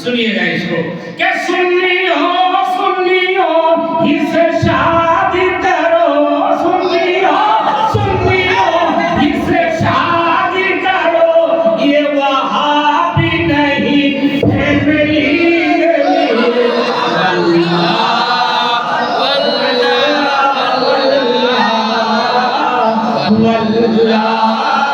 सुनिएगा इसको क्या सुन्नी हो इसे शादी करो सुन्नी हो इसे शादी करो ये वहाबी नहीं फैमिली वल्लाह